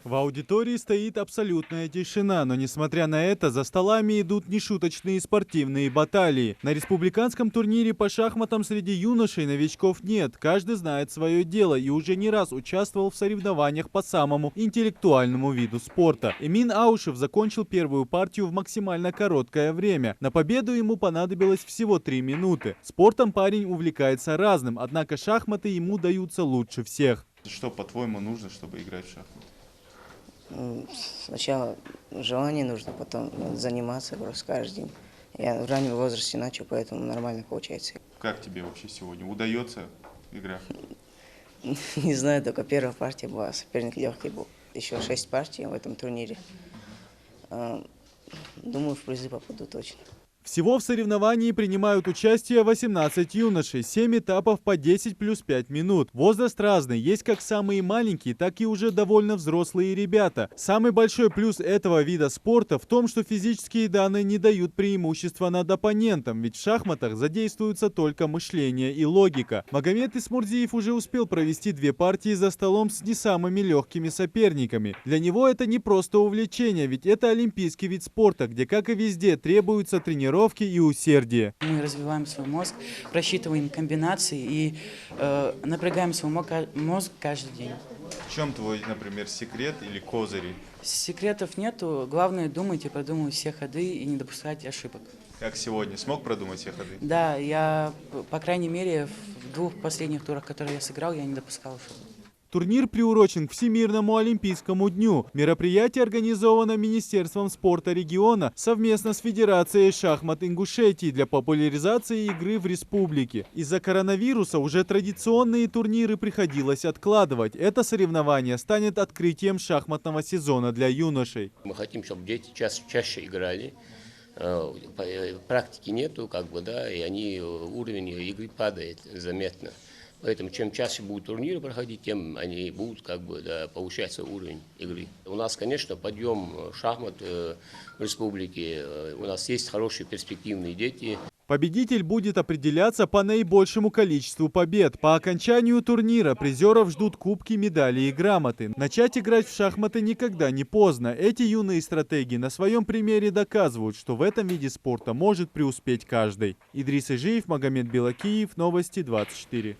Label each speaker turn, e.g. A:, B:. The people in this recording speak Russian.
A: В аудитории стоит абсолютная тишина, но несмотря на это, за столами идут нешуточные спортивные баталии. На республиканском турнире по шахматам среди юношей новичков нет. Каждый знает свое дело и уже не раз участвовал в соревнованиях по самому интеллектуальному виду спорта. Эмин Аушев закончил первую партию в максимально короткое время. На победу ему понадобилось всего 3 минуты. Спортом парень увлекается разным, однако шахматы ему даются лучше всех.
B: Что, по-твоему, нужно, чтобы играть в шахматы?
C: Сначала желание нужно, потом заниматься просто каждый день. Я в раннем возрасте начал, поэтому нормально получается.
B: Как тебе вообще сегодня? Удается игра?
C: Не знаю, только первая партия была, соперник легкий был. Еще 6 партий в этом турнире. Думаю, в призы попаду точно.
A: Всего в соревновании принимают участие 18 юношей, 7 этапов по 10 плюс 5 минут. Возраст разный, есть как самые маленькие, так и уже довольно взрослые ребята. Самый большой плюс этого вида спорта в том, что физические данные не дают преимущества над оппонентом, ведь в шахматах задействуются только мышление и логика. Магомед Исмурзиев уже успел провести 2 партии за столом с не самыми легкими соперниками. Для него это не просто увлечение, ведь это олимпийский вид спорта, где, как и везде, требуются тренировки и усердие.
D: Мы развиваем свой мозг, просчитываем комбинации и напрягаем свой мозг каждый день.
B: В чем твой, например, секрет или козыри?
D: Секретов нету, главное думать и продумывать все ходы и не допускать ошибок.
B: Как сегодня? Смог продумать все ходы?
D: Да, я, по крайней мере, в 2 последних турах, которые я сыграл, я не допускал ошибок.
A: Турнир приурочен к Всемирному олимпийскому дню. Мероприятие организовано Министерством спорта региона совместно с Федерацией шахмат Ингушетии для популяризации игры в республике. Из-за коронавируса уже традиционные турниры приходилось откладывать. Это соревнование станет открытием шахматного сезона для юношей.
E: Мы хотим, чтобы дети чаще играли. Практики нету, и уровень игры падает заметно. Поэтому чем чаще будут турниры проходить, тем они будут повышать свой уровень игры. У нас, конечно, подъем шахмат в республике. У нас есть хорошие перспективные дети.
A: Победитель будет определяться по наибольшему количеству побед. По окончанию турнира призеров ждут кубки, медали и грамоты. Начать играть в шахматы никогда не поздно. Эти юные стратеги на своем примере доказывают, что в этом виде спорта может преуспеть каждый. Идрис Ижиев, Магомед Белакиев, Новости 24.